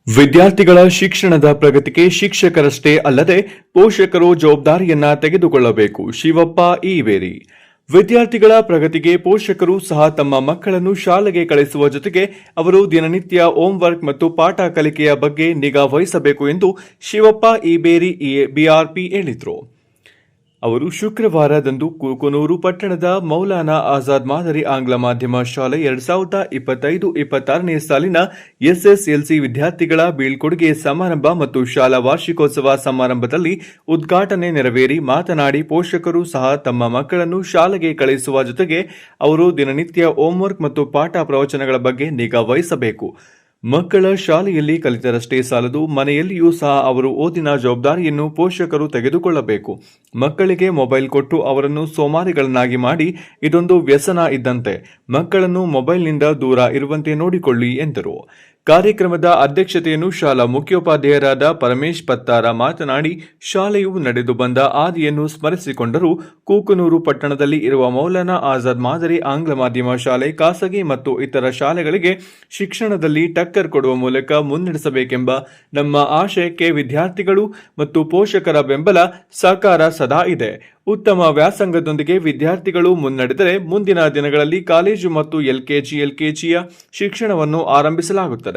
ವಿದ್ಯಾರ್ಥಿಗಳ ಶಿಕ್ಷಣದ ಪ್ರಗತಿಗೆ ಶಿಕ್ಷಕರಷ್ಟೇ ಅಲ್ಲದೆ ಪೋಷಕರು ಜವಾಬ್ದಾರಿಯನ್ನ ತೆಗೆದುಕೊಳ್ಳಬೇಕು. ಶಿವಪ್ಪ ಈವೇರಿ. ವಿದ್ಯಾರ್ಥಿಗಳ ಪ್ರಗತಿಗೆ ಪೋಷಕರು ಸಹ ತಮ್ಮ ಮಕ್ಕಳನ್ನು ಶಾಲೆಗೆ ಕಳಿಸುವ ಜೊತೆಗೆ ಅವರು ದಿನನಿತ್ಯ ಹೋಂವರ್ಕ್ ಮತ್ತು ಪಾಠ ಕಲಿಕೆಯ ಬಗ್ಗೆ ನಿಗಾ ವಹಿಸಬೇಕು ಎಂದು ಶಿವಪ್ಪ ಈಬೇರಿ ಬಿಆರ್ಪಿ ಹೇಳಿದರು. ಅವರು ಶುಕ್ರವಾರದಂದು ಕೂಕನೂರು ಪಟ್ಟಣದ ಮೌಲಾನಾ ಆಜಾದ್ ಮಾದರಿ ಆಂಗ್ಲ ಮಾಧ್ಯಮ ಶಾಲೆ 2025-26ನೇ ಸಾಲಿನ ಎಸ್ಎಸ್ಎಲ್ಸಿ ವಿದ್ಯಾರ್ಥಿಗಳ ಬೀಳ್ಕೊಡುಗೆ ಸಮಾರಂಭ ಮತ್ತು ಶಾಲಾ ವಾರ್ಷಿಕೋತ್ಸವ ಸಮಾರಂಭದಲ್ಲಿ ಉದ್ಘಾಟನೆ ನೆರವೇರಿ ಮಾತನಾಡಿ, ಪೋಷಕರು ಸಹ ತಮ್ಮ ಮಕ್ಕಳನ್ನು ಶಾಲೆಗೆ ಕಳುಹಿಸುವ ಜೊತೆಗೆ ಅವರು ದಿನನಿತ್ಯ ಹೋಂವರ್ಕ್ ಮತ್ತು ಪಾಠ ಪ್ರವಚನಗಳ ಬಗ್ಗೆ ನಿಗಾ ವಹಿಸಬೇಕು. ಮಕ್ಕಳ ಶಾಲೆಯಲ್ಲಿ ಕಲಿತರಷ್ಟೇ ಸಾಲದು, ಮನೆಯಲ್ಲಿಯೂ ಸಹ ಅವರು ಓದಿನ ಜವಾಬ್ದಾರಿಯನ್ನು ಪೋಷಕರು ತೆಗೆದುಕೊಳ್ಳಬೇಕು. ಮಕ್ಕಳಿಗೆ ಮೊಬೈಲ್ ಕೊಟ್ಟು ಅವರನ್ನು ಸೋಮಾರಿಗಳನ್ನಾಗಿ ಮಾಡಿ ಇದೊಂದು ವ್ಯಸನ ಇದ್ದಂತೆ. ಮಕ್ಕಳನ್ನು ಮೊಬೈಲ್ನಿಂದ ದೂರ ಇರುವಂತೆ ನೋಡಿಕೊಳ್ಳಿ ಎಂದರು. ಕಾರ್ಯಕ್ರಮದ ಅಧ್ಯಕ್ಷತೆಯನ್ನು ಶಾಲಾ ಮುಖ್ಯೋಪಾಧ್ಯಾಯರಾದ ಪರಮೇಶ್ ಪತ್ತಾರ ಮಾತನಾಡಿ, ಶಾಲೆಯು ನಡೆದು ಬಂದ ಹಾದಿಯನ್ನು ಸ್ಮರಿಸಿಕೊಂಡರು. ಕೂಕನೂರು ಪಟ್ಟಣದಲ್ಲಿ ಇರುವ ಮೌಲಾನಾ ಆಜಾದ್ ಮಾದರಿ ಆಂಗ್ಲ ಮಾಧ್ಯಮ ಶಾಲೆ ಖಾಸಗಿ ಮತ್ತು ಇತರ ಶಾಲೆಗಳಿಗೆ ಶಿಕ್ಷಣದಲ್ಲಿ ಟಕ್ಕರ್ ಕೊಡುವ ಮೂಲಕ ಮುನ್ನಡೆಸಬೇಕೆಂಬ ನಮ್ಮ ಆಶಯಕ್ಕೆ ವಿದ್ಯಾರ್ಥಿಗಳು ಮತ್ತು ಪೋಷಕರ ಬೆಂಬಲ ಸಹಕಾರ ಸದಾ ಇದೆ. ಉತ್ತಮ ವ್ಯಾಸಂಗದೊಂದಿಗೆ ವಿದ್ಯಾರ್ಥಿಗಳು ಮುನ್ನಡೆದರೆ ಮುಂದಿನ ದಿನಗಳಲ್ಲಿ ಕಾಲೇಜು ಮತ್ತು ಎಲ್ಕೆಜಿಯ ಶಿಕ್ಷಣವನ್ನು ಆರಂಭಿಸಲಾಗುತ್ತದೆ.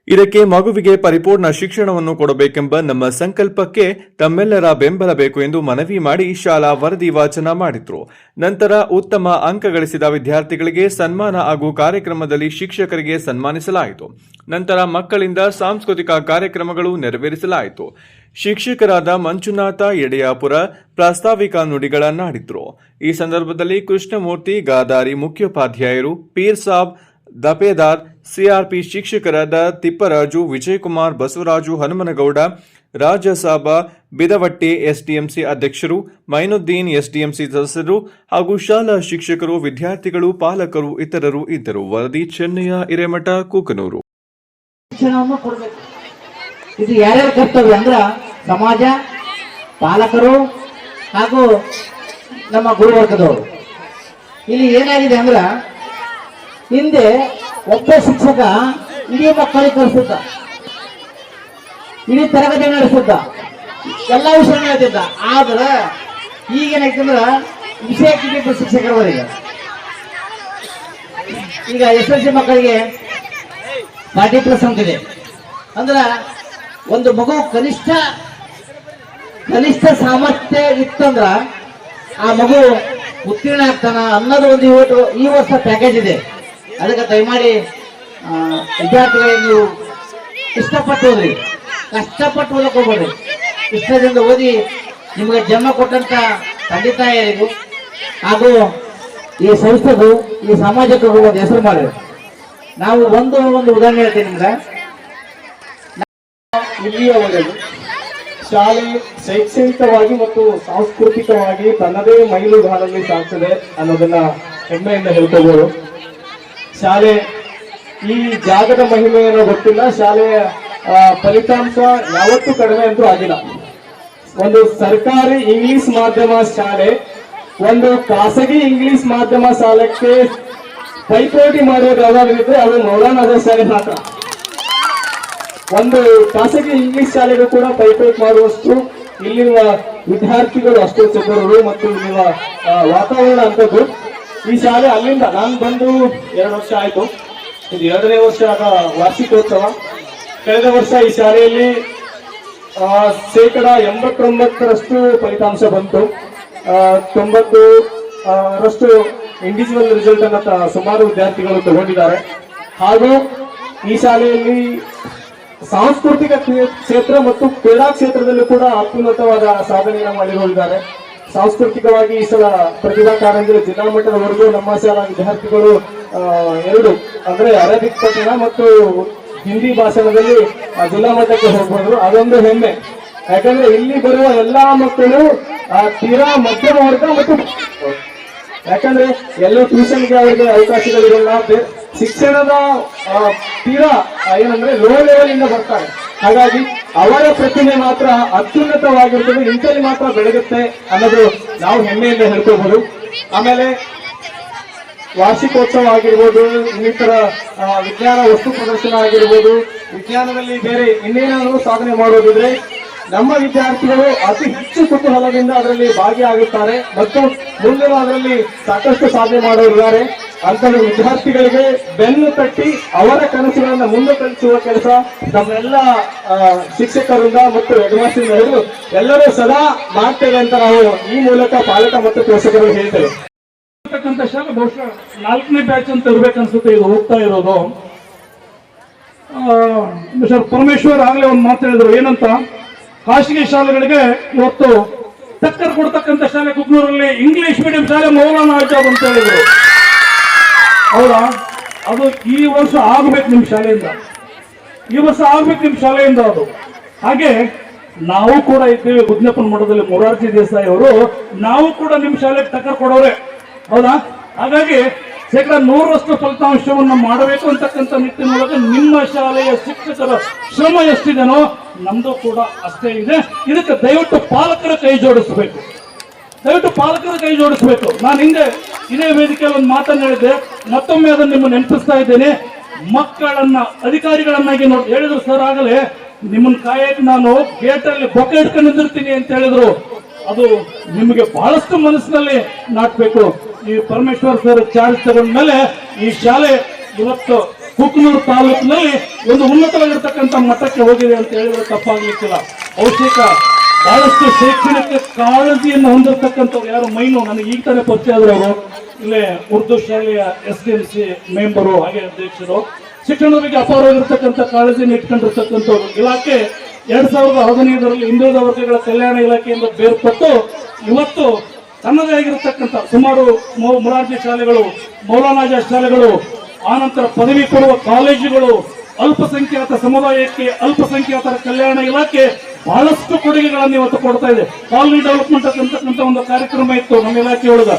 ಇದಕ್ಕೆ ಮಗುವಿಗೆ ಪರಿಪೂರ್ಣ ಶಿಕ್ಷಣವನ್ನು ಕೊಡಬೇಕೆಂಬ ನಮ್ಮ ಸಂಕಲ್ಪಕ್ಕೆ ತಮ್ಮೆಲ್ಲರ ಬೆಂಬಲ ಬೇಕು ಎಂದು ಮನವಿ ಮಾಡಿ ಶಾಲಾ ವರದಿ ವಾಚನ ಮಾಡಿದ್ರು. ನಂತರ ಉತ್ತಮ ಅಂಕ ಗಳಿಸಿದ ವಿದ್ಯಾರ್ಥಿಗಳಿಗೆ ಸನ್ಮಾನ ಹಾಗೂ ಕಾರ್ಯಕ್ರಮದಲ್ಲಿ ಶಿಕ್ಷಕರಿಗೆ ಸನ್ಮಾನಿಸಲಾಯಿತು. ನಂತರ ಮಕ್ಕಳಿಂದ ಸಾಂಸ್ಕೃತಿಕ ಕಾರ್ಯಕ್ರಮಗಳು ನೆರವೇರಿಸಲಾಯಿತು. ಶಿಕ್ಷಕರಾದ ಮಂಜುನಾಥ ಯಡೆಯಾಪುರ ಪ್ರಾಸ್ತಾವಿಕ ನುಡಿಗಳನ್ನಾಡಿದ್ರು. ಈ ಸಂದರ್ಭದಲ್ಲಿ ಕೃಷ್ಣಮೂರ್ತಿ ಗಾದಾರಿ ಮುಖ್ಯೋಪಾಧ್ಯಾಯರು, ಪೀರ್ ಸಾಬ್ ದಪೇದಾರ್, ಸಿಆರ್ಪಿ ಶಿಕ್ಷಕರಾದ ತಿಪ್ಪರಾಜು, ವಿಜಯಕುಮಾರ್, ಬಸವರಾಜು, ಹನುಮನಗೌಡ, ರಾಜಸಾಬ ಬಿದವಟ್ಟಿ, ಎಸ್ಡಿಎಂಸಿ ಅಧ್ಯಕ್ಷರು, ಮೈನುದ್ದೀನ್, ಎಸ್ಡಿಎಂಸಿ ಸದಸ್ಯರು ಹಾಗೂ ಶಾಲಾ ಶಿಕ್ಷಕರು, ವಿದ್ಯಾರ್ಥಿಗಳು, ಪಾಲಕರು ಇತರರು ಇದ್ದರು. ವರದಿ ಚೆನ್ನಯ್ಯ ಹಿರೇಮಠ, ಕೂಕನೂರು. ಇದು ಯಾರ್ಯಾರ ಕರ್ತವ್ಯ ಅಂದ್ರ ಸಮಾಜ, ಪಾಲಕರು ಹಾಗೂ ನಮ್ಮ ಗುರುವರ್ಗದವರು. ಇಲ್ಲಿ ಏನಾಗಿದೆ ಅಂದ್ರ ಹಿಂದೆ ಒಬ್ಬ ಶಿಕ್ಷಕ ಇಡೀ ಮಕ್ಕಳಿಗೆ ಕಲಿಸುತ್ತ, ಇಡೀ ತರಗತಿ ನಡೆಸುತ್ತ, ಎಲ್ಲಾ ವಿಷಯ ಹೇಳ್ತಿದ್ದ. ಆದ್ರೆ ಈಗೇನಾಯ್ತಂದ್ರ ವಿಷಯಕ್ಕೆ ಶಿಕ್ಷಕರವರಿಗೆ ಈಗ SSLC ಮಕ್ಕಳಿಗೆ 40+ ಅಂತಿದೆ. ಅಂದ್ರ ಒಂದು ಮಗು ಕನಿಷ್ಠ ಸಾಮರ್ಥ್ಯ ಇತ್ತಂದ್ರ ಆ ಮಗು ಉತ್ತೀರ್ಣ ಆಗ್ತಾನ ಅನ್ನೋದು ಒಂದು ಈ ವರ್ಷ ಪ್ಯಾಕೇಜ್ ಇದೆ. ಅದಕ್ಕೆ ದಯಮಾಡಿ ವಿದ್ಯಾರ್ಥಿಗಳಿಗೆ ನೀವು ಇಷ್ಟಪಟ್ಟು ಓದ್ರಿ, ಕಷ್ಟಪಟ್ಟು ಓದಕ್ಕೆ ಹೋಗ್ಬೇಡ್ರಿ. ಇಷ್ಟದಿಂದ ಓದಿ ನಿಮಗೆ ಜನ್ಮ ಕೊಟ್ಟಂತ ತಂದೆ ತಾಯಿಯರಿಗೂ ಹಾಗೂ ಈ ಸಂಸ್ಥೆಗೂ ಈ ಸಮಾಜಕ್ಕೂ ಒಂದು ಹೆಸರು ಮಾಡ್ರಿ. ನಾವು ಒಂದು ಉದಾಹರಣೆ ಹೇಳ್ತೀನಿ ನಿಮ್ಗೆ. ಇಲ್ಲಿಯವರೆಗೂ ಶಾಲೆ ಶೈಕ್ಷಣಿಕವಾಗಿ ಮತ್ತು ಸಾಂಸ್ಕೃತಿಕವಾಗಿ ತನ್ನದೇ ಮೈಲುಗಾಲಲ್ಲಿ ಸಾಗ್ತದೆ ಅನ್ನೋದನ್ನ ಹೆಮ್ಮೆಯಿಂದ ಹೇಳ್ಕೋಬಹುದು. ಶಾಲೆ ಈ ಜಾಗದ ಮಹಿಮೆಯನ್ನು ಗೊತ್ತಿಲ್ಲ, ಶಾಲೆಯ ಫಲಿತಾಂಶ ಯಾವತ್ತೂ ಕಡಿಮೆ ಅಂತೂ ಆಗಿಲ್ಲ. ಒಂದು ಸರ್ಕಾರಿ ಇಂಗ್ಲಿಷ್ ಮಾಧ್ಯಮ ಶಾಲೆ ಒಂದು ಖಾಸಗಿ ಇಂಗ್ಲಿಷ್ ಮಾಧ್ಯಮ ಶಾಲೆಗೆ ಪೈಪೋಟಿ ಮಾಡೋದು ಯಾವ್ದಾದ್ರೆ ಅದು ಮೌಲಾನಾ ಆಜಾದ್ ಶಾಲೆ ಮಾತ್ರ. ಒಂದು ಖಾಸಗಿ ಇಂಗ್ಲಿಷ್ ಶಾಲೆಗೂ ಕೂಡ ಪೈಪೋಟಿ ಮಾಡುವಷ್ಟು ಇಲ್ಲಿರುವ ವಿದ್ಯಾರ್ಥಿಗಳು ಅಷ್ಟೇ ಚತುರರು ಮತ್ತು ಇಲ್ಲಿರುವ ವಾತಾವರಣ ಅಂತದ್ದು. ಈ ಶಾಲೆ ಅಲ್ಲಿಂದ ನಾನು ಬಂದು 2 ವರ್ಷ ಆಯ್ತು. ಇದು 2ನೇ ವರ್ಷದ ವಾರ್ಷಿಕೋತ್ಸವ. ಕಳೆದ ವರ್ಷ ಈ ಶಾಲೆಯಲ್ಲಿ 89% ಫಲಿತಾಂಶ ಬಂತು. 90% ಇಂಡಿವಿಜುವಲ್ ರಿಸಲ್ಟ್ ಅನ್ನ ಸುಮಾರು ವಿದ್ಯಾರ್ಥಿಗಳು ತಗೊಂಡಿದ್ದಾರೆ. ಹಾಗೂ ಈ ಶಾಲೆಯಲ್ಲಿ ಸಾಂಸ್ಕೃತಿಕ ಕ್ಷೇತ್ರ ಮತ್ತು ಕ್ರೀಡಾ ಕ್ಷೇತ್ರದಲ್ಲೂ ಕೂಡ ಅತ್ಯುನ್ನತವಾದ ಸಾಧನೆಯನ್ನು ಮಾಡಿಕೊಂಡಿದ್ದಾರೆ. ಸಾಂಸ್ಕೃತಿಕವಾಗಿ ಈ ಸಲ ಪ್ರತಿಭಾ ಕಾರಂಜಿ ಜಿಲ್ಲಾ ಮಟ್ಟದವರೆಗೂ ನಮ್ಮ ಶಾಲಾ ವಿದ್ಯಾರ್ಥಿಗಳು 2 ಅಂದ್ರೆ ಅರೇಬಿಕ್ ಪಠಣ ಮತ್ತು ಹಿಂದಿ ಭಾಷಣದಲ್ಲಿ ಜಿಲ್ಲಾ ಮಟ್ಟಕ್ಕೆ ಹೋಗ್ಬಂದ್ರು. ಅದೊಂದು ಹೆಮ್ಮೆ. ಯಾಕಂದ್ರೆ ಇಲ್ಲಿ ಬರುವ ಎಲ್ಲಾ ಮಕ್ಕಳು ತೀರಾ ಮಧ್ಯಮ ವರ್ಗ ಮತ್ತು ಯಾಕಂದ್ರೆ ಎಲ್ಲೂ ಟ್ಯೂಷನ್ಗೆ ಅವರಿಗೆ ಅವಕಾಶಗಳಿರಲ್ಲ. ಶಿಕ್ಷಣದ ತೀರಾ ಏನಂದ್ರೆ ಲೋ ಲೆವೆಲ್ ಇಂದ ಬರ್ತಾರೆ. ಹಾಗಾಗಿ ಅವರ ಪ್ರತಿಭೆ ಮಾತ್ರ ಅತ್ಯುನ್ನತವಾಗಿರ್ತದೆ, ಇಂಥಲ್ಲಿ ಮಾತ್ರ ಬೆಳಗುತ್ತೆ ಅನ್ನೋದು ನಾವು ಹೆಮ್ಮೆಯಿಂದ ಹೇಳ್ಕೋಬಹುದು. ಆಮೇಲೆ ವಾರ್ಷಿಕೋತ್ಸವ ಆಗಿರ್ಬೋದು, ಇನ್ನಿತರ ವಿಜ್ಞಾನ ವಸ್ತು ಪ್ರದರ್ಶನ ಆಗಿರ್ಬೋದು, ವಿಜ್ಞಾನದಲ್ಲಿ ಬೇರೆ ಇನ್ನೇನಾದರೂ ಸಾಧನೆ ಮಾಡೋದಿದ್ರೆ ನಮ್ಮ ವಿದ್ಯಾರ್ಥಿಗಳು ಅತಿ ಹೆಚ್ಚು ಕುತೂಹಲದಿಂದ ಅದರಲ್ಲಿ ಭಾಗಿಯಾಗುತ್ತಾರೆ ಮತ್ತು ಮುಂದಿನ ಅದರಲ್ಲಿ ಸಾಕಷ್ಟು ಸಾಧನೆ ಮಾಡೋರಿದ್ದಾರೆ. ಅಂತ ವಿದ್ಯಾರ್ಥಿಗಳಿಗೆ ಬೆನ್ನು ತಟ್ಟಿ ಅವರ ಕನಸುಗಳನ್ನು ಮುಂದೆ ತಲುಪಿಸುವ ಕೆಲಸ ನಮ್ಮೆಲ್ಲ ಶಿಕ್ಷಕರಿಂದ ಮತ್ತು ಹೆಡ್ಮಾಸ್ಟರ್ಗಳು ಎಲ್ಲರೂ ಸದಾ ಮಾಡ್ತೇವೆ ಅಂತ ನಾವು ಈ ಮೂಲಕ ಪಾಲಕ ಮತ್ತು ಪೋಷಕರು ಹೇಳ್ತೇವೆ. ಶಾಲೆ ಬಹುಶಃ 4ನೇ ಬ್ಯಾಚ್ ಅಂತ ಇರ್ಬೇಕನ್ಸುತ್ತೆ ಇದು ಹೋಗ್ತಾ ಇರೋದು. ಮಿಸ್ಟರ್ ಪರಮೇಶ್ವರ್ ಆಗ್ಲೇ ಒಂದು ಮಾತು ಹೇಳಿದ್ರು, ಏನಂತ, ಖಾಸಗಿ ಶಾಲೆಗಳಿಗೆ ಇವತ್ತು ಟಕ್ಕರ್ ಕೊಡ್ತಕ್ಕಂಥ ಶಾಲೆ ಕುಕ್ನೂರಲ್ಲಿ ಇಂಗ್ಲಿಷ್ ಮೀಡಿಯಂ ಶಾಲೆ ಮೌಲಾನಾ ಆಜಾದ್ ಅಂತ ಹೇಳಿದ್ರು. ಹೌದಾ? ಅದು ಈ ವರ್ಷ ಆಗ್ಬೇಕು ನಿಮ್ಮ ಶಾಲೆಯಿಂದ, ಈ ವರ್ಷ ಆಗ್ಬೇಕು ನಿಮ್ಮ ಶಾಲೆಯಿಂದ ಅದು. ಹಾಗೆ ನಾವು ಕೂಡ ಇದ್ದೇವೆ ಗುದ್ನೆಪ್ಪನ ಮಠದಲ್ಲಿ ಮೊರಾರ್ಜಿ ದೇಸಾಯಿ ಅವರು, ನಾವು ಕೂಡ ನಿಮ್ಮ ಶಾಲೆಗೆ ಟಕ್ಕರ್ ಕೊಡೋರೆ. ಹೌದಾ? ಹಾಗಾಗಿ 100% ಫಲಿತಾಂಶವನ್ನು ಮಾಡಬೇಕು ಅಂತಕ್ಕಂಥ ನಿಟ್ಟಿನೊಳಗ ನಿಮ್ಮ ಶಾಲೆಯ ಶಿಕ್ಷಕರ ಶ್ರಮ ಎಷ್ಟಿದೆನೋ ನಮ್ದು ಕೂಡ ಅಷ್ಟೇ ಇದೆ. ಇದಕ್ಕೆ ದಯವಿಟ್ಟು ಪಾಲಕರ ಕೈ ಜೋಡಿಸಬೇಕು, ದಯವಿಟ್ಟು ಪಾಲಕರ ಕೈ ಜೋಡಿಸಬೇಕು. ನಾನು ಹಿಂದೆ ಇದೇ ವೇದಿಕೆಯಲ್ಲಿ ಒಂದು ಮಾತನ್ನು ಹೇಳಿದ್ದೆ, ಮತ್ತೊಮ್ಮೆ ಅದನ್ನು ನಿಮ್ಮನ್ನು ನೆನಪಿಸ್ತಾ ಇದ್ದೇನೆ. ಮಕ್ಕಳನ್ನ ಅಧಿಕಾರಿಗಳನ್ನಾಗಿ ನೋಡಿ ಹೇಳಿದ್ರು ಸರ್, ಆಗಲೇ ನಿಮ್ಮನ್ನ ಕಾಯಕ್ಕೆ ನಾನು ಗೇಟಲ್ಲಿ ಬೊಕ್ಕ ಇಟ್ಕೊಂಡು ನಿಂದಿರ್ತೀನಿ ಅಂತ ಹೇಳಿದ್ರು. ಅದು ನಿಮಗೆ ಬಹಳಷ್ಟು ಮನಸ್ಸಿನಲ್ಲಿ ನಾಟಬೇಕು. ಈ ಪರಮೇಶ್ವರ್ ಸರ್ ಚಾರ್ಜ್ ತಗೊಂಡ ಮೇಲೆ ಈ ಶಾಲೆ ಇವತ್ತು ಕುಕ್ನೂರು ತಾಲೂಕಿನಲ್ಲಿ ಒಂದು ಉನ್ನತವಾಗಿರ್ತಕ್ಕಂಥ ಮಟ್ಟಕ್ಕೆ ಹೋಗಿದೆ ಅಂತ ಹೇಳಿದ್ರೆ ತಪ್ಪಾಗ್ಲಿಕ್ಕಿಲ್ಲ. ಬಹುಶೇಕ ಬಹಳಷ್ಟು ಶೈಕ್ಷಣಿಕ ಕಾಳಜಿಯನ್ನು ಹೊಂದಿರತಕ್ಕಂಥವ್ರು ಯಾರು ಮೈನು ನನಗೆ ಈಗ ತಾನೇ ಪರಿಚಯ ಆದ್ರು. ಅವರು ಇಲ್ಲೇ ಉರ್ದು ಶಾಲೆಯ SDMC ಮೆಂಬರು, ಹಾಗೆ ಅಧ್ಯಕ್ಷರು, ಶಿಕ್ಷಣದ ಬಗ್ಗೆ ಅಪಾರವಾಗಿರ್ತಕ್ಕಂಥ ಕಾಳಜಿಯನ್ನು ಇಟ್ಕೊಂಡಿರ್ತಕ್ಕಂಥವ್ರು. ಇಲಾಖೆ 2015ರಲ್ಲಿ ಹಿಂದುಳಿದ ವರ್ಗಗಳ ಕಲ್ಯಾಣ ಇಲಾಖೆಯಿಂದ ಬೇರ್ಪಟ್ಟು ಇವತ್ತು ತನ್ನದೇ ಆಗಿರತಕ್ಕಂಥ ಸುಮಾರು ಮೊರಾರ್ಜಿ ಶಾಲೆಗಳು, ಮೌಲಾನಾ ಆಜಾದ್ ಶಾಲೆಗಳು, ಆನಂತರ ಪದವಿ ಪೂರ್ವ ಕಾಲೇಜುಗಳು, ಅಲ್ಪಸಂಖ್ಯಾತ ಸಮುದಾಯಕ್ಕೆ ಅಲ್ಪಸಂಖ್ಯಾತರ ಕಲ್ಯಾಣ ಇಲಾಖೆ ಬಹಳಷ್ಟು ಕೊಡುಗೆಗಳನ್ನು ಇವತ್ತು ಕೊಡ್ತಾ ಇದೆ. ಕಾಲನಿ ಡೆವಲಪ್ಮೆಂಟ್ ಅಂತಕ್ಕಂಥ ಒಂದು ಕಾರ್ಯಕ್ರಮ ಇತ್ತು ನಮ್ಮ ಇಲಾಖೆಯೊಳಗ.